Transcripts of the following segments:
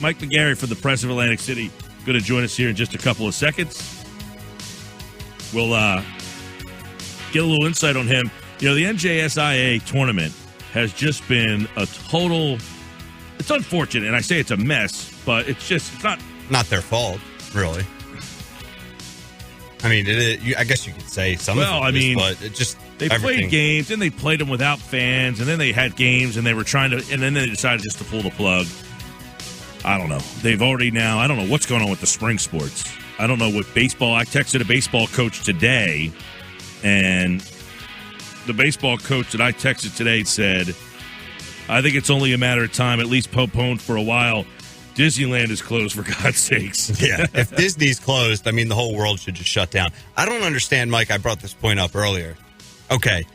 Mike McGarry from the Press of Atlantic City going to join us here in just a couple of seconds. We'll get a little insight on him. You know, the NJSIA tournament has just been a total – it's unfortunate, and I say it's a mess, but it's not – Not their fault, really. I mean, I guess you could say some of it is, but it just – They played games, and they played them without fans, and then they had games, and they were trying to – and then they decided just to pull the plug. I don't know. They've already now – I don't know what's going on with the spring sports. I don't know what baseball – I texted a baseball coach today, and the baseball coach that I texted today said, I think it's only a matter of time, at least postponed for a while. Disneyland is closed, for God's sakes. Yeah, if Disney's closed, I mean, the whole world should just shut down. I don't understand, Mike, I brought this point up earlier. Okay,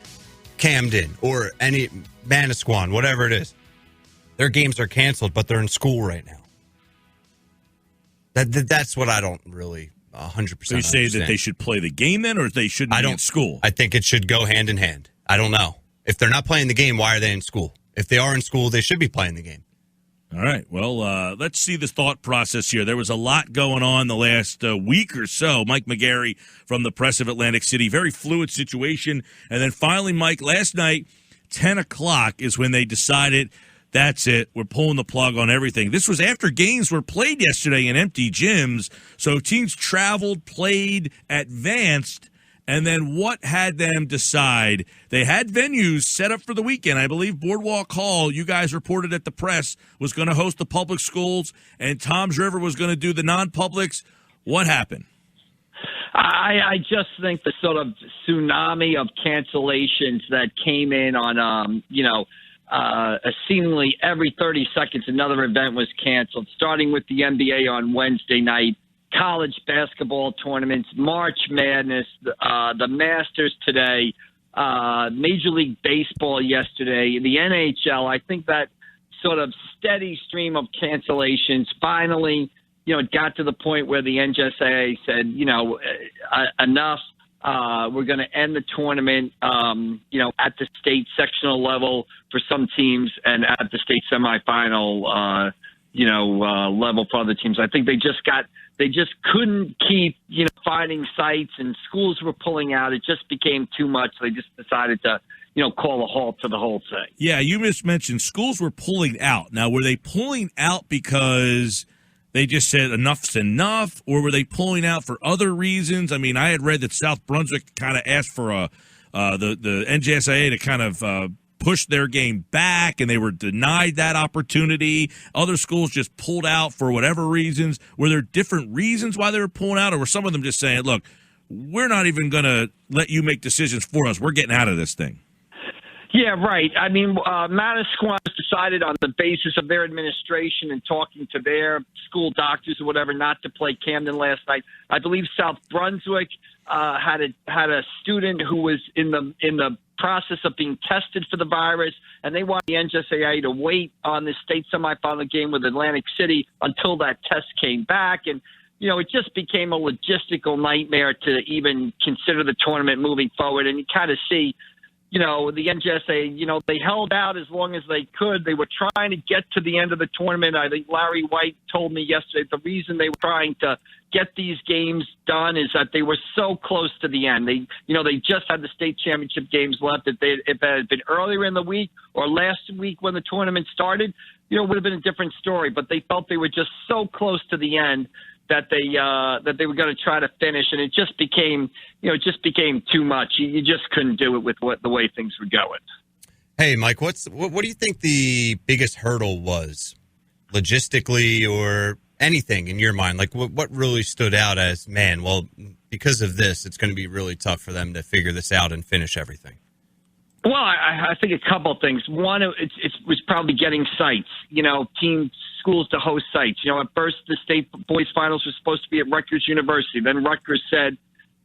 Camden or any Manasquan, whatever it is, their games are canceled, but they're in school right now. That's what I don't really 100% So you say understand. that they should play the game then, or they shouldn't be in school? I think it should go hand in hand. I don't know. If they're not playing the game, why are they in school? If they are in school, they should be playing the game. All right. Well, let's see the thought process here. There was a lot going on the last week or so. Mike McGarry from the Press of Atlantic City. Very fluid situation. And then finally, Mike, last night, 10 o'clock is when they decided, that's it. We're pulling the plug on everything. This was after games were played yesterday in empty gyms. So teams traveled, played, advanced. And then what had them decide? They had venues set up for the weekend. I believe Boardwalk Hall, you guys reported at the Press, was going to host the public schools, and Toms River was going to do the non-publics. What happened? I just think the sort of tsunami of cancellations that came in on, seemingly every 30 seconds another event was canceled, starting with the NBA on Wednesday night. College basketball tournaments, March Madness, the Masters today, Major League Baseball yesterday, the NHL. I think that sort of steady stream of cancellations finally, it got to the point where the NJSAA said, enough. We're going to end the tournament, at the state sectional level for some teams and at the state semifinal, level for other teams. I think they just couldn't keep, finding sites, and schools were pulling out. It just became too much. They just decided to, call a halt to the whole thing. Yeah, you mentioned schools were pulling out. Now, were they pulling out because they just said enough's enough, or were they pulling out for other reasons? I mean, I had read that South Brunswick kind of asked for the NJSIA to kind of push their game back, and they were denied that opportunity. Other schools just pulled out for whatever reasons. Were there different reasons why they were pulling out, or were some of them just saying, look, we're not even going to let you make decisions for us. We're getting out of this thing? Yeah, right. I mean, Manasquan decided on the basis of their administration and talking to their school doctors or whatever not to play Camden last night. I believe South Brunswick had a student who was in the process of being tested for the virus, and they want the NJSAA to wait on the state semifinal game with Atlantic City until that test came back. And, it just became a logistical nightmare to even consider the tournament moving forward. And you kind of see, the NJSAA, they held out as long as they could. They were trying to get to the end of the tournament. I think Larry White told me yesterday the reason they were trying to get these games done is that they were so close to the end. They just had the state championship games left. If it had been earlier in the week or last week when the tournament started, it would have been a different story. But they felt they were just so close to the end that they were going to try to finish, and it just became too much. You just couldn't do it with the way things were going. Hey, Mike, what do you think the biggest hurdle was, logistically or anything in your mind? Like, what really stood out as, man, well, because of this, it's going to be really tough for them to figure this out and finish everything? Well, I think a couple of things. One, it was probably getting sites, schools to host sites. At first the state boys finals was supposed to be at Rutgers University. Then Rutgers said,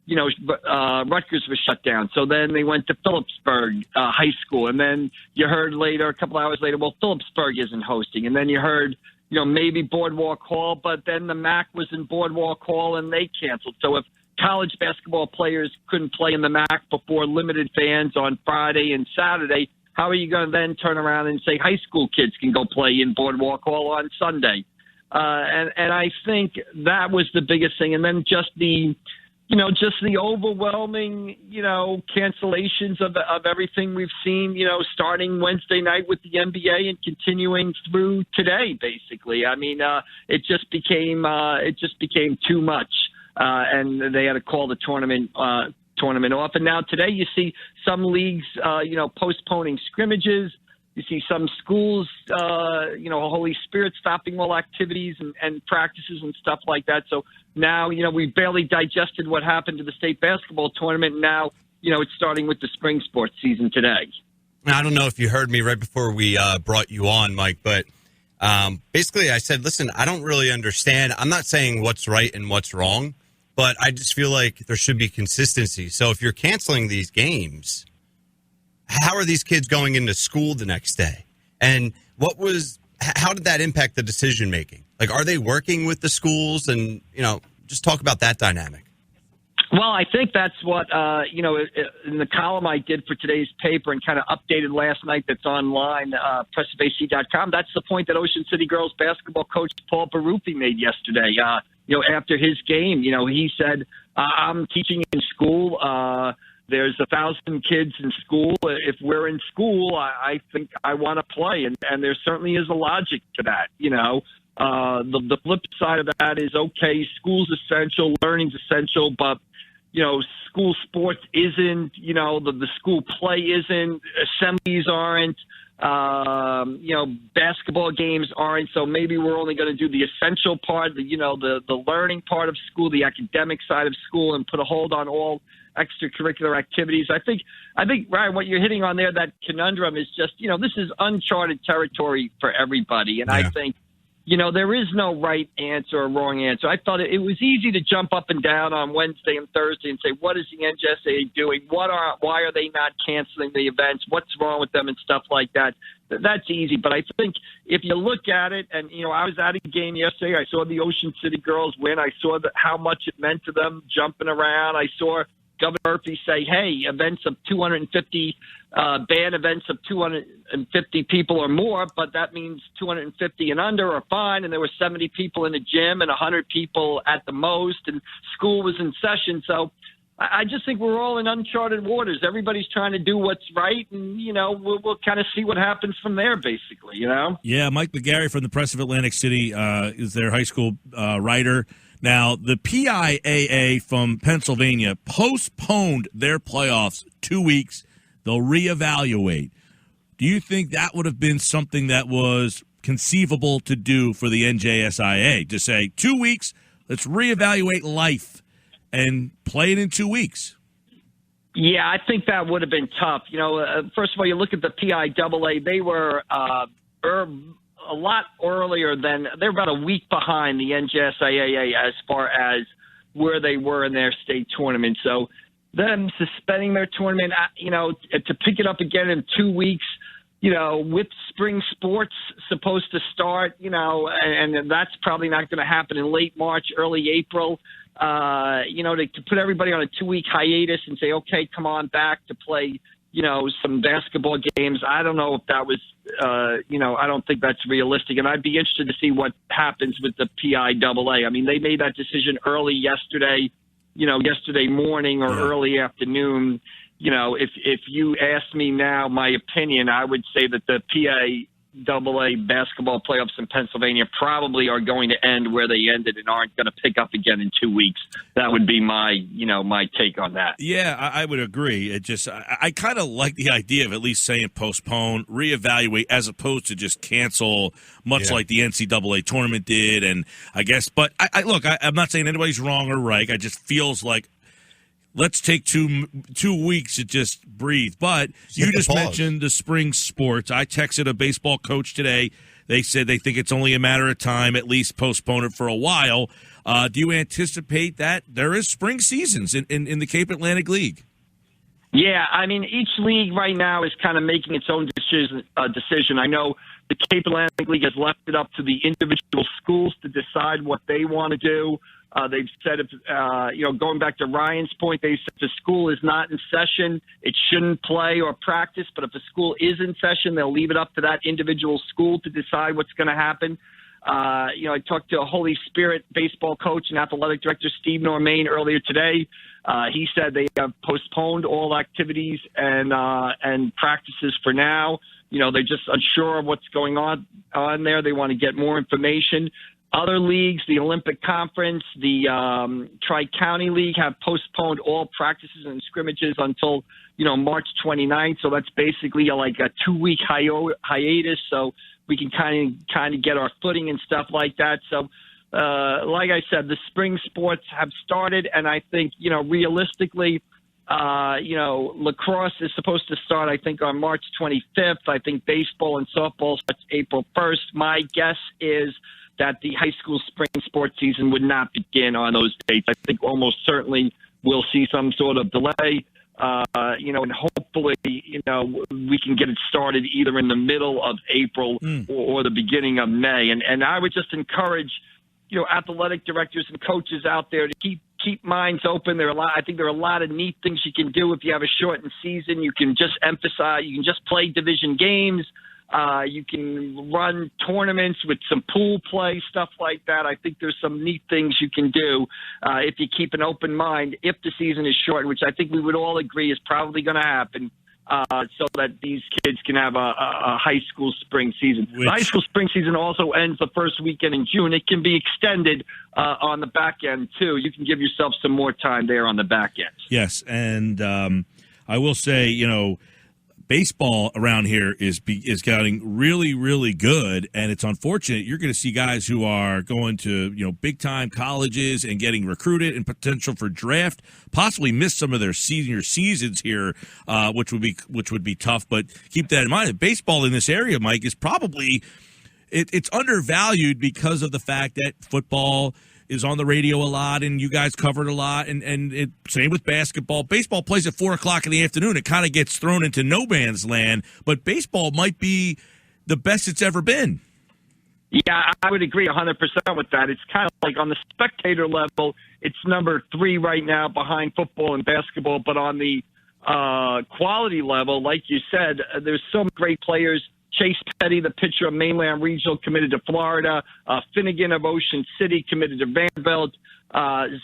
Rutgers was shut down. So then they went to Phillipsburg High School. And then you heard later, a couple hours later, well, Phillipsburg isn't hosting. And then you heard, maybe Boardwalk Hall, but then the MAC was in Boardwalk Hall and they canceled. So if college basketball players couldn't play in the MAC before limited fans on Friday and Saturday, how are you going to then turn around and say high school kids can go play in Boardwalk Hall on Sunday? And I think that was the biggest thing. And then just the overwhelming, cancellations of everything we've seen, starting Wednesday night with the NBA and continuing through today, basically. I mean, it just became too much, and they had to call the tournament off. And now today you see some leagues, postponing scrimmages. You see some schools, Holy Spirit stopping all activities and practices and stuff like that. So now, we barely digested what happened to the state basketball tournament. Now, it's starting with the spring sports season today. I don't know if you heard me right before we brought you on, Mike, but basically I said, listen, I don't really understand. I'm not saying what's right and what's wrong, but I just feel like there should be consistency. So if you're canceling these games, how are these kids going into school the next day? And how did that impact the decision making? Like, are they working with the schools? And, just talk about that dynamic. Well, I think that's what, in the column I did for today's paper and kind of updated last night that's online, pressafac.com, that's the point that Ocean City girls basketball coach Paul Baruffi made yesterday. After his game, he said, I'm teaching in school. There's 1,000 kids in school. If we're in school, I think I want to play. And there certainly is a logic to that. The flip side of that is, okay, school's essential, learning's essential, but, school sports isn't, the school play isn't, assemblies aren't, basketball games aren't. So maybe we're only going to do the essential part, the learning part of school, the academic side of school, and put a hold on all extracurricular activities. I think, Ryan, what you're hitting on there, that conundrum is just, this is uncharted territory for everybody. And I think, there is no right answer or wrong answer. I thought it was easy to jump up and down on Wednesday and Thursday and say, what is the NJSAA doing? Why are they not canceling the events? What's wrong with them and stuff like that? That's easy. But I think if you look at it, and, I was at a game yesterday. I saw the Ocean City girls win. I saw how much it meant to them jumping around. I saw Governor Murphy say, hey, events of 250, ban events of 250 people or more, but that means 250 and under are fine. And there were 70 people in the gym and 100 people at the most, and school was in session. So I just think we're all in uncharted waters. Everybody's trying to do what's right, and, we'll kind of see what happens from there, basically, Yeah, Mike McGarry from the Press of Atlantic City is their high school writer. Now, the PIAA from Pennsylvania postponed their playoffs 2 weeks. They'll reevaluate. Do you think that would have been something that was conceivable to do for the NJSIA, to say 2 weeks, let's reevaluate life and play it in 2 weeks? Yeah, I think that would have been tough. First of all, you look at the PIAA, they were a lot earlier they're about a week behind the NJSIAA as far as where they were in their state tournament. So them suspending their tournament, to pick it up again in 2 weeks, with spring sports supposed to start, and that's probably not going to happen in late March, early April, to put everybody on a 2-week hiatus and say, okay, come on back to play, some basketball games. I don't know if that was, I don't think that's realistic. And I'd be interested to see what happens with the PIAA. I mean, they made that decision early yesterday morning or early afternoon. If you ask me now, my opinion, I would say that the PIAA basketball playoffs in Pennsylvania probably are going to end where they ended and aren't going to pick up again in 2 weeks. That would be my take on that. Yeah, I would agree. It just, I kind of like the idea of at least saying postpone, reevaluate, as opposed to just cancel, much like the NCAA tournament did. And I guess, but I'm not saying anybody's wrong or right. I just feels like, let's take 2 weeks to just breathe. But you just mentioned the spring sports. I texted a baseball coach today. They said they think it's only a matter of time, at least postpone it for a while. Do you anticipate that there is spring seasons in the Cape Atlantic League? Yeah, I mean, each league right now is kind of making its own decision. I know the Cape Atlantic League has left it up to the individual schools to decide what they want to do. They've said, going back to Ryan's point, they said if the school is not in session, it shouldn't play or practice. But if the school is in session, they'll leave it up to that individual school to decide what's going to happen. I talked to Holy Spirit baseball coach and athletic director Steve Normain earlier today. He said they have postponed all activities and practices for now. They're just unsure of what's going on there. They want to get more information. Other leagues, the Olympic Conference, the Tri-County League have postponed all practices and scrimmages until, March 29th. So that's basically like a 2-week hiatus. So we can kind of get our footing and stuff like that. So, like I said, the spring sports have started, and I think, realistically, lacrosse is supposed to start, I think, on March 25th. I think baseball and softball starts April 1st. My guess is that the high school spring sports season would not begin on those dates. I think almost certainly we'll see some sort of delay, and hopefully, we can get it started either in the middle of April or the beginning of May. And I would just encourage, athletic directors and coaches out there to keep minds open. I think there are a lot of neat things you can do if you have a shortened season. You can just play division games. You can run tournaments with some pool play, stuff like that. I think there's some neat things you can do if you keep an open mind if the season is short, which I think we would all agree is probably going to happen, so that these kids can have a high school spring season. The high school spring season also ends the first weekend in June. It can be extended on the back end, too. You can give yourself some more time there on the back end. Yes, and I will say, baseball around here is getting really, really good, and it's unfortunate. You're going to see guys who are going to big time colleges and getting recruited and potential for draft, possibly miss some of their senior seasons here, which would be tough. But keep that in mind. Baseball in this area, Mike, is probably it's undervalued because of the fact that football is on the radio a lot, and you guys cover it a lot, and same with basketball. Baseball plays at 4 o'clock in the afternoon. It kind of gets thrown into no man's land, but baseball might be the best it's ever been. Yeah, I would agree 100% with that. It's kind of like on the spectator level, it's number 3 right now behind football and basketball, but on the quality level, like you said, there's some great players. Chase Petty, the pitcher of Mainland Regional, committed to Florida. Finnegan of Ocean City committed to Vanderbilt.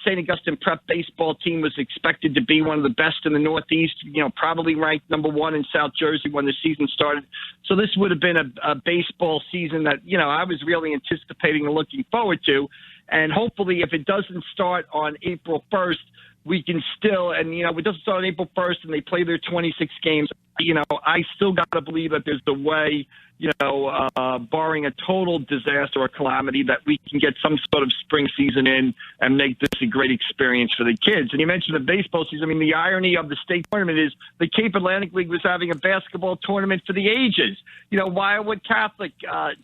St. Augustine Prep baseball team was expected to be one of the best in the Northeast, probably ranked number 1 in South Jersey when the season started. So this would have been a baseball season that, I was really anticipating and looking forward to. And hopefully if it doesn't start on April 1st, we can still, and, it doesn't start on April 1st and they play their 26 games. I still got to believe that there's a way, barring a total disaster or calamity, that we can get some sort of spring season in and make this a great experience for the kids. And you mentioned the baseball season. I mean, the irony of the state tournament is the Cape Atlantic League was having a basketball tournament for the ages. Wildwood Catholic,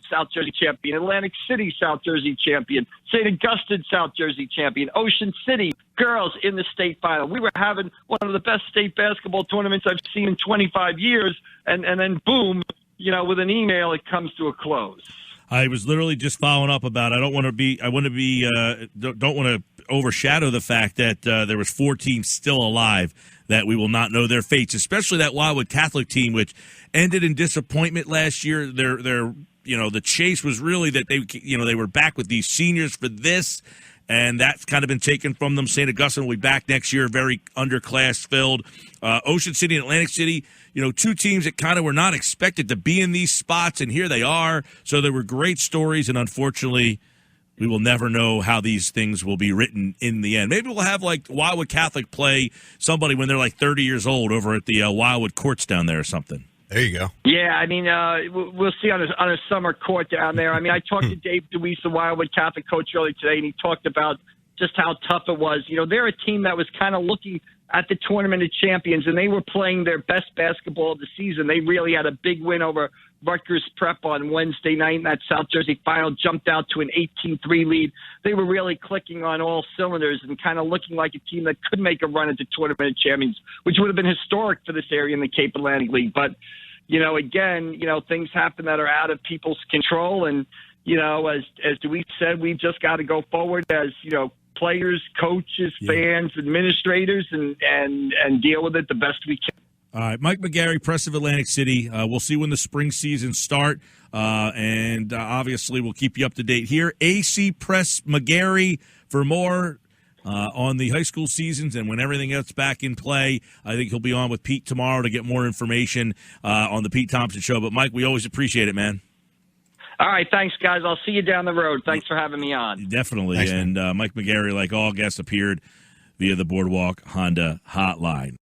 South Jersey champion, Atlantic City, South Jersey champion, St. Augustine, South Jersey champion, Ocean City, girls in the state final. We were having one of the best state basketball tournaments I've seen in 25 years, and then boom, with an email, it comes to a close. I was literally just following up about. Don't want to overshadow the fact that there was 4 teams still alive that we will not know their fates, especially that Wildwood Catholic team, which ended in disappointment last year. Their the chase was really that they were back with these seniors for this. And that's kind of been taken from them. St. Augustine will be back next year, very underclass filled. Ocean City and Atlantic City, 2 teams that kind of were not expected to be in these spots, and here they are. So there were great stories, and unfortunately, we will never know how these things will be written in the end. Maybe we'll have, like, Wildwood Catholic play somebody when they're, like, 30 years old over at the Wildwood courts down there or something. There you go. Yeah, I mean, we'll see on a summer court down there. I mean, I talked to Dave DeWeese, the Wildwood Catholic coach, earlier today, and he talked about just how tough it was. They're a team that was kind of looking at the Tournament of Champions, and they were playing their best basketball of the season. They really had a big win over Rutgers Prep on Wednesday night in that South Jersey final, jumped out to an 18-3 lead. They were really clicking on all cylinders and kind of looking like a team that could make a run at the Tournament of Champions, which would have been historic for this area in the Cape Atlantic League. But, again, things happen that are out of people's control. And, as we said, we've just got to go forward as, players, coaches, fans, administrators, and deal with it the best we can. All right, Mike McGarry, Press of Atlantic City. We'll see when the spring season start, and obviously we'll keep you up to date here. AC Press McGarry for more on the high school seasons and when everything gets back in play. I think he'll be on with Pete tomorrow to get more information on the Pete Thompson Show. But, Mike, we always appreciate it, man. All right, thanks, guys. I'll see you down the road. Thanks for having me on. Definitely. Thanks, and Mike McGarry, like all guests, appeared via the Boardwalk Honda hotline.